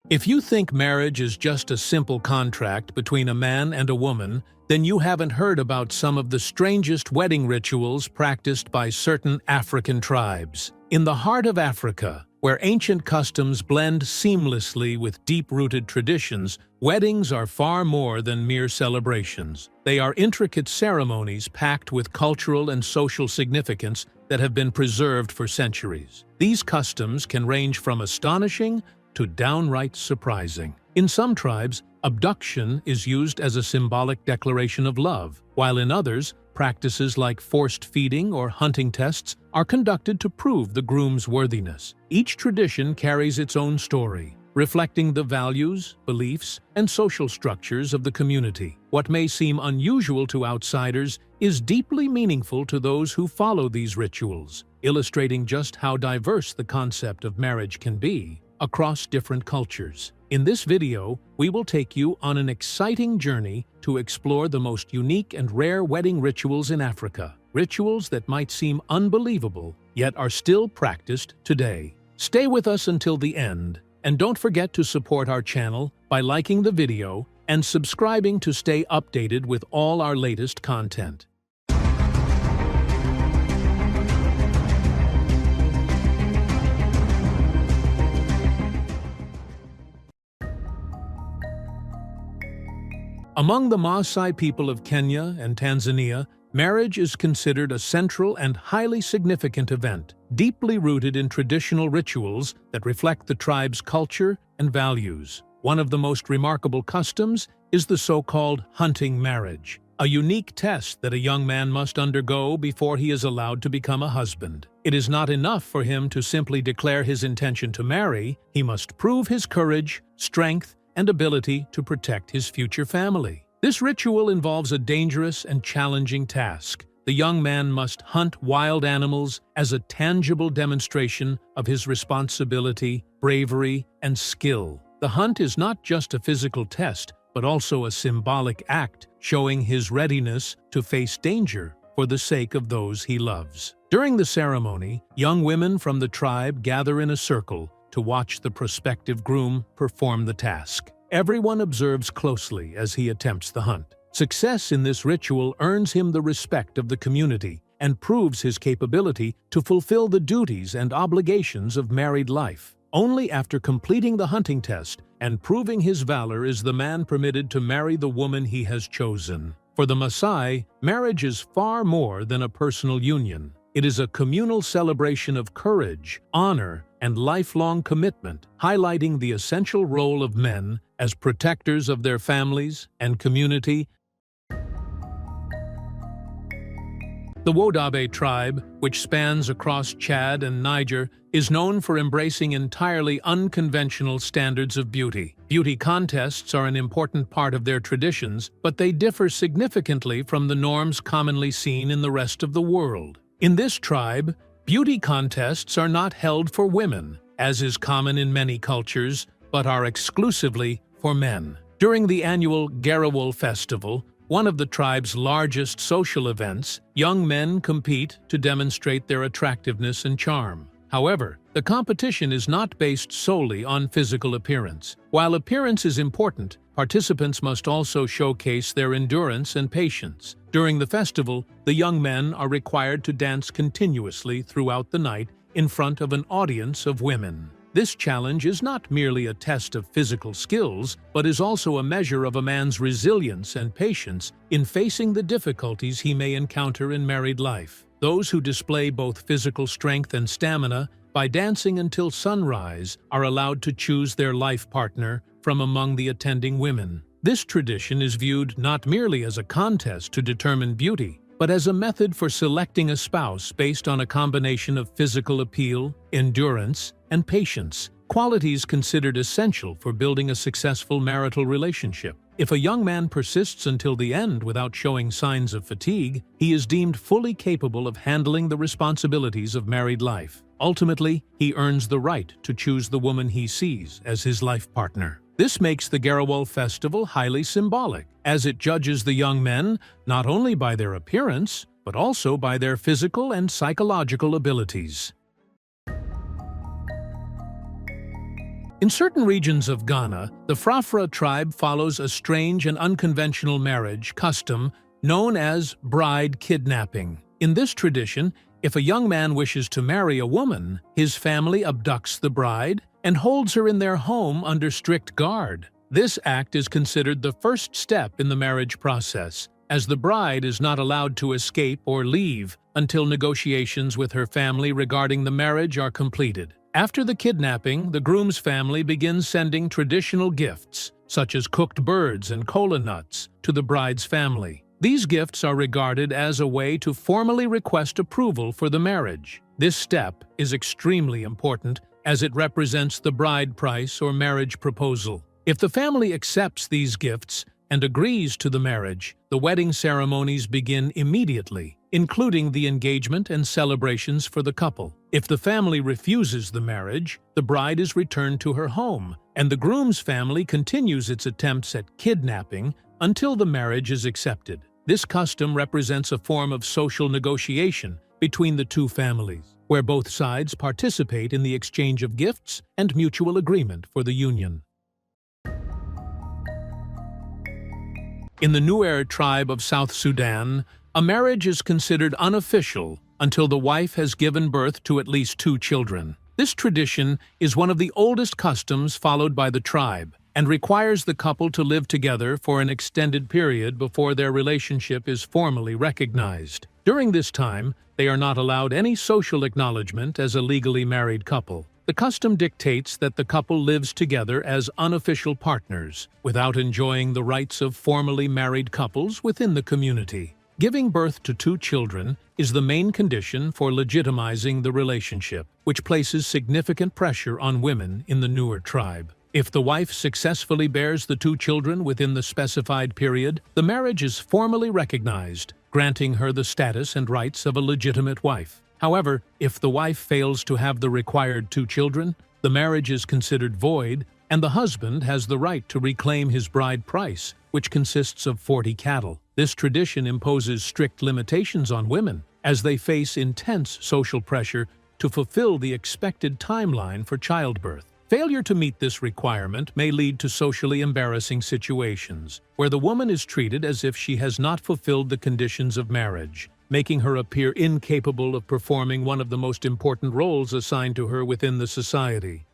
If you think marriage is just a simple contract between a man and a woman, then you haven't heard about some of the strangest wedding rituals practiced by certain African tribes. In the heart of Africa, where ancient customs blend seamlessly with deep-rooted traditions, weddings are far more than mere celebrations. They are intricate ceremonies packed with cultural and social significance that have been preserved for centuries. These customs can range from astonishing to downright surprising. In some tribes, abduction is used as a symbolic declaration of love, while in others, practices like forced feeding or hunting tests are conducted to prove the groom's worthiness. Each tradition carries its own story, reflecting the values, beliefs, and social structures of the community. What may seem unusual to outsiders is deeply meaningful to those who follow these rituals, illustrating just how diverse the concept of marriage can be across different cultures. In this video, we will take you on an exciting journey to explore the most unique and rare wedding rituals in Africa. Rituals that might seem unbelievable, yet are still practiced today. Stay with us until the end, and don't forget to support our channel by liking the video and subscribing to stay updated with all our latest content. Among the Maasai people of Kenya and Tanzania, marriage is considered a central and highly significant event, deeply rooted in traditional rituals that reflect the tribe's culture and values. One of the most remarkable customs is the so-called hunting marriage, a unique test that a young man must undergo before he is allowed to become a husband. It is not enough for him to simply declare his intention to marry. He must prove his courage, strength, and ability to protect his future family. This ritual involves a dangerous and challenging task. The young man must hunt wild animals as a tangible demonstration of his responsibility, bravery, and skill. The hunt is not just a physical test, but also a symbolic act, showing his readiness to face danger for the sake of those he loves. During the ceremony, young women from the tribe gather in a circle to watch the prospective groom perform the task. Everyone observes closely as he attempts the hunt. Success in this ritual earns him the respect of the community and proves his capability to fulfill the duties and obligations of married life. Only after completing the hunting test and proving his valor is the man permitted to marry the woman he has chosen. For the Maasai, marriage is far more than a personal union. It is a communal celebration of courage, honor, and lifelong commitment, highlighting the essential role of men as protectors of their families and community. The Wodabe tribe, which spans across Chad and Niger, is known for embracing entirely unconventional standards of beauty. Beauty contests are an important part of their traditions, but they differ significantly from the norms commonly seen in the rest of the world. In this tribe, beauty contests are not held for women, as is common in many cultures, but are exclusively for men. During the annual Garawol festival, one of the tribe's largest social events, young men compete to demonstrate their attractiveness and charm. However, the competition is not based solely on physical appearance. While appearance is important, participants must also showcase their endurance and patience. During the festival, the young men are required to dance continuously throughout the night in front of an audience of women. This challenge is not merely a test of physical skills, but is also a measure of a man's resilience and patience in facing the difficulties he may encounter in married life. Those who display both physical strength and stamina by dancing until sunrise are allowed to choose their life partner from among the attending women. This tradition is viewed not merely as a contest to determine beauty, but as a method for selecting a spouse based on a combination of physical appeal, endurance, and patience, qualities considered essential for building a successful marital relationship. If a young man persists until the end without showing signs of fatigue, he is deemed fully capable of handling the responsibilities of married life. Ultimately, he earns the right to choose the woman he sees as his life partner. This makes the Garawol festival highly symbolic, as it judges the young men not only by their appearance, but also by their physical and psychological abilities. In certain regions of Ghana, the Frafra tribe follows a strange and unconventional marriage custom known as bride kidnapping. In this tradition, if a young man wishes to marry a woman, his family abducts the bride and holds her in their home under strict guard. This act is considered the first step in the marriage process, as the bride is not allowed to escape or leave until negotiations with her family regarding the marriage are completed. After the kidnapping, the groom's family begins sending traditional gifts, such as cooked birds and kola nuts, to the bride's family. These gifts are regarded as a way to formally request approval for the marriage. This step is extremely important as it represents the bride price or marriage proposal. If the family accepts these gifts and agrees to the marriage, the wedding ceremonies begin immediately, including the engagement and celebrations for the couple. If the family refuses the marriage, the bride is returned to her home, and the groom's family continues its attempts at kidnapping until the marriage is accepted. This custom represents a form of social negotiation between the two families, where both sides participate in the exchange of gifts and mutual agreement for the union. In the Nuer tribe of South Sudan, a marriage is considered unofficial until the wife has given birth to at least 2 children. This tradition is one of the oldest customs followed by the tribe and requires the couple to live together for an extended period before their relationship is formally recognized. During this time, they are not allowed any social acknowledgement as a legally married couple. The custom dictates that the couple lives together as unofficial partners, without enjoying the rights of formally married couples within the community. Giving birth to 2 children is the main condition for legitimizing the relationship, which places significant pressure on women in the Nuer tribe. If the wife successfully bears the 2 children within the specified period, the marriage is formally recognized, granting her the status and rights of a legitimate wife. However, if the wife fails to have the required 2 children, the marriage is considered void, and the husband has the right to reclaim his bride price, which consists of 40 cattle. This tradition imposes strict limitations on women, as they face intense social pressure to fulfill the expected timeline for childbirth. Failure to meet this requirement may lead to socially embarrassing situations, where the woman is treated as if she has not fulfilled the conditions of marriage, making her appear incapable of performing one of the most important roles assigned to her within the society.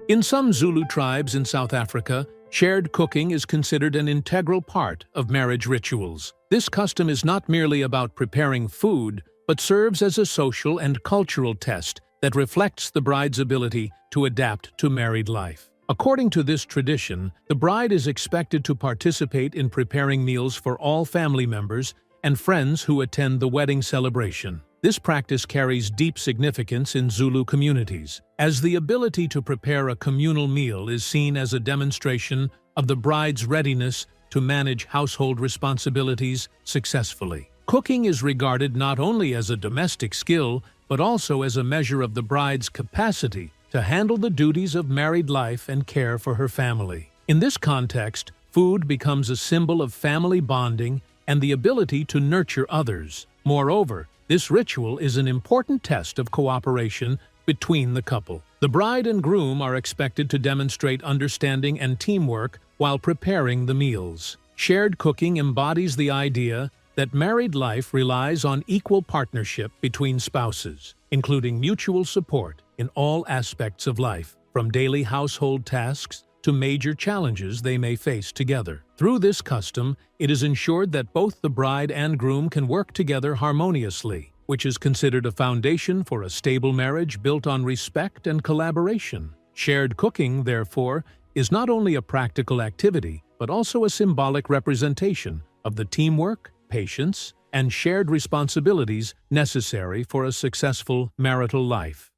In some Zulu tribes in South Africa, shared cooking is considered an integral part of marriage rituals. This custom is not merely about preparing food, but serves as a social and cultural test that reflects the bride's ability to adapt to married life. According to this tradition, the bride is expected to participate in preparing meals for all family members and friends who attend the wedding celebration. This practice carries deep significance in Zulu communities, as the ability to prepare a communal meal is seen as a demonstration of the bride's readiness to manage household responsibilities successfully. Cooking is regarded not only as a domestic skill, but also as a measure of the bride's capacity to handle the duties of married life and care for her family. In this context, food becomes a symbol of family bonding and the ability to nurture others. Moreover, this ritual is an important test of cooperation between the couple. The bride and groom are expected to demonstrate understanding and teamwork while preparing the meals. Shared cooking embodies the idea that married life relies on equal partnership between spouses, including mutual support in all aspects of life, from daily household tasks to major challenges they may face together. Through this custom, it is ensured that both the bride and groom can work together harmoniously, which is considered a foundation for a stable marriage built on respect and collaboration. Shared cooking, therefore, is not only a practical activity, but also a symbolic representation of the teamwork, patience, and shared responsibilities necessary for a successful marital life.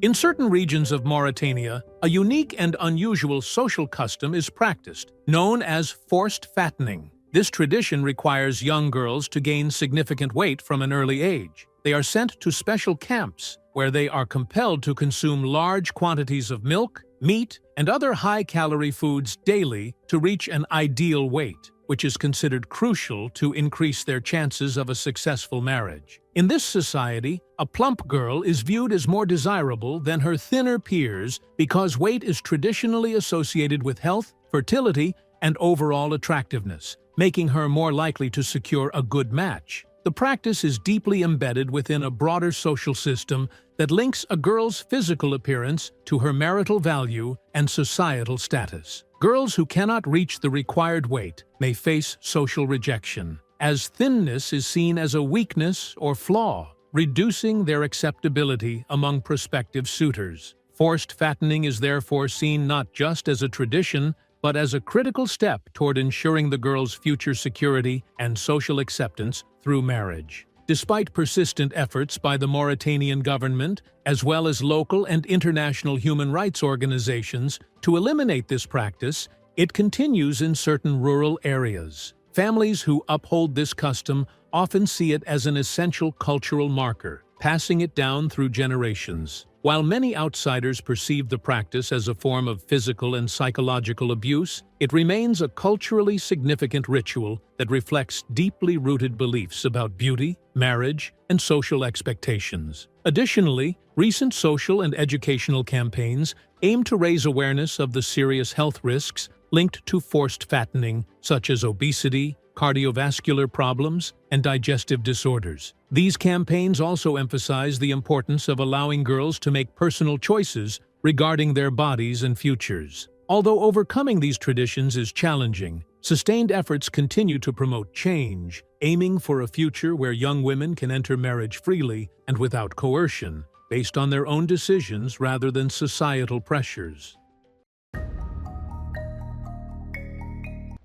In certain regions of Mauritania, a unique and unusual social custom is practiced, known as forced fattening. This tradition requires young girls to gain significant weight from an early age. They are sent to special camps, where they are compelled to consume large quantities of milk, meat, and other high-calorie foods daily to reach an ideal weight. which is considered crucial to increase their chances of a successful marriage. In this society, a plump girl is viewed as more desirable than her thinner peers because weight is traditionally associated with health, fertility, and overall attractiveness, making her more likely to secure a good match. The practice is deeply embedded within a broader social system that links a girl's physical appearance to her marital value and societal status. Girls who cannot reach the required weight may face social rejection, as thinness is seen as a weakness or flaw, reducing their acceptability among prospective suitors. Forced fattening is therefore seen not just as a tradition, but as a critical step toward ensuring the girl's future security and social acceptance through marriage. Despite persistent efforts by the Mauritanian government, as well as local and international human rights organizations, to eliminate this practice, it continues in certain rural areas. Families who uphold this custom often see it as an essential cultural marker, passing it down through generations. While many outsiders perceive the practice as a form of physical and psychological abuse, it remains a culturally significant ritual that reflects deeply rooted beliefs about beauty, marriage, and social expectations. Additionally, recent social and educational campaigns aim to raise awareness of the serious health risks linked to forced fattening, such as obesity, cardiovascular problems, and digestive disorders. These campaigns also emphasize the importance of allowing girls to make personal choices regarding their bodies and futures. Although overcoming these traditions is challenging, sustained efforts continue to promote change, aiming for a future where young women can enter marriage freely and without coercion, based on their own decisions rather than societal pressures.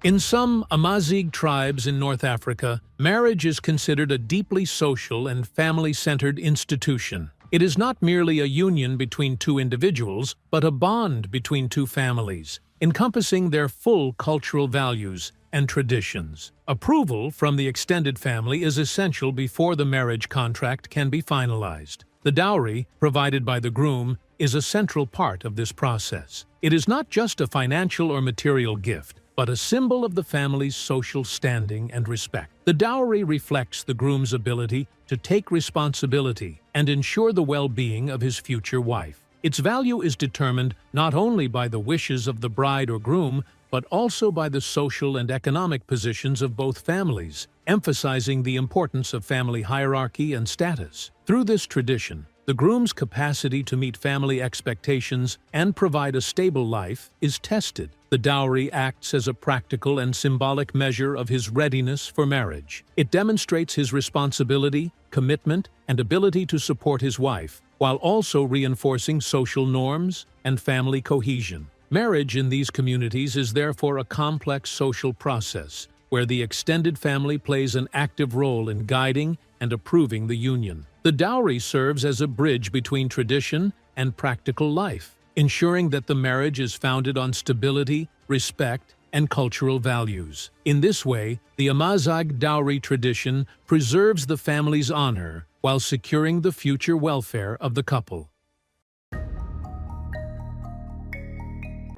In some Amazigh tribes in North Africa, marriage is considered a deeply social and family-centered institution. It is not merely a union between two individuals, but a bond between two families, encompassing their full cultural values and traditions. Approval from the extended family is essential before the marriage contract can be finalized. The dowry, provided by the groom, is a central part of this process. It is not just a financial or material gift, but a symbol of the family's social standing and respect. The dowry reflects the groom's ability to take responsibility and ensure the well-being of his future wife. Its value is determined not only by the wishes of the bride or groom, but also by the social and economic positions of both families, emphasizing the importance of family hierarchy and status. Through this tradition, the groom's capacity to meet family expectations and provide a stable life is tested. The dowry acts as a practical and symbolic measure of his readiness for marriage. It demonstrates his responsibility, commitment, and ability to support his wife, while also reinforcing social norms and family cohesion. Marriage in these communities is therefore a complex social process, where the extended family plays an active role in guiding and approving the union. The dowry serves as a bridge between tradition and practical life, ensuring that the marriage is founded on stability, respect, and cultural values. In this way, the Amazigh dowry tradition preserves the family's honor while securing the future welfare of the couple.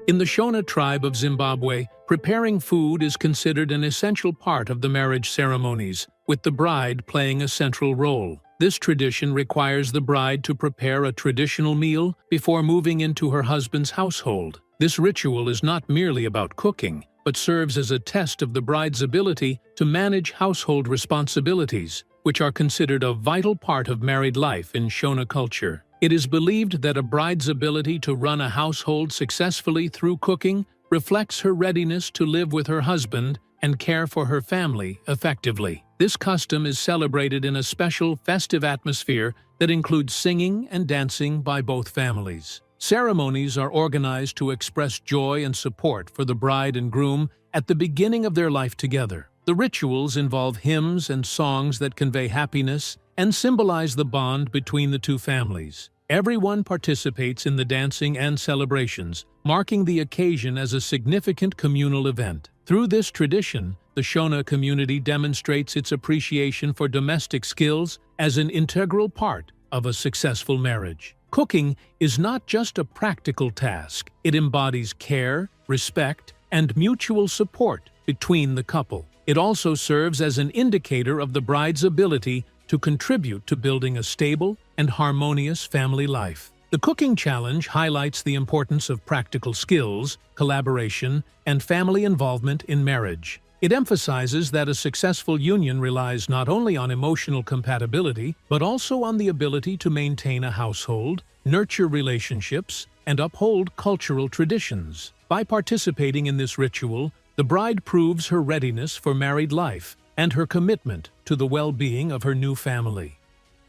In the Shona tribe of Zimbabwe, preparing food is considered an essential part of the marriage ceremonies, with the bride playing a central role. This tradition requires the bride to prepare a traditional meal before moving into her husband's household. This ritual is not merely about cooking, but serves as a test of the bride's ability to manage household responsibilities, which are considered a vital part of married life in Shona culture. It is believed that a bride's ability to run a household successfully through cooking reflects her readiness to live with her husband and care for her family effectively. This custom is celebrated in a special festive atmosphere that includes singing and dancing by both families. Ceremonies are organized to express joy and support for the bride and groom at the beginning of their life together. The rituals involve hymns and songs that convey happiness and symbolize the bond between the two families. Everyone participates in the dancing and celebrations, marking the occasion as a significant communal event. Through this tradition, the Shona community demonstrates its appreciation for domestic skills as an integral part of a successful marriage. Cooking is not just a practical task. It embodies care, respect, and mutual support, between the couple. It also serves as an indicator of the bride's ability to contribute to building a stable and harmonious family life. The cooking challenge highlights the importance of practical skills, collaboration, and family involvement in marriage. It emphasizes that a successful union relies not only on emotional compatibility, but also on the ability to maintain a household, nurture relationships, and uphold cultural traditions. By participating in this ritual, the bride proves her readiness for married life and her commitment to the well-being of her new family.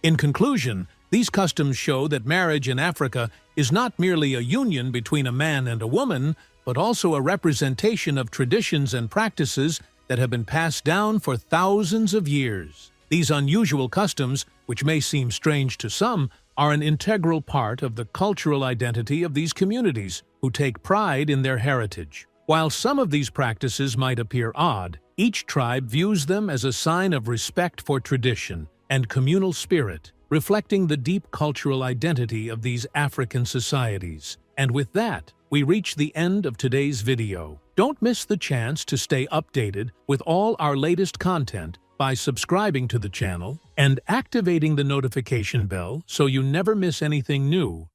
In conclusion, these customs show that marriage in Africa is not merely a union between a man and a woman, but also a representation of traditions and practices that have been passed down for thousands of years. These unusual customs, which may seem strange to some, are an integral part of the cultural identity of these communities, who take pride in their heritage. While some of these practices might appear odd, each tribe views them as a sign of respect for tradition and communal spirit, reflecting the deep cultural identity of these African societies. And with that, we reach the end of today's video. Don't miss the chance to stay updated with all our latest content by subscribing to the channel and activating the notification bell so you never miss anything new.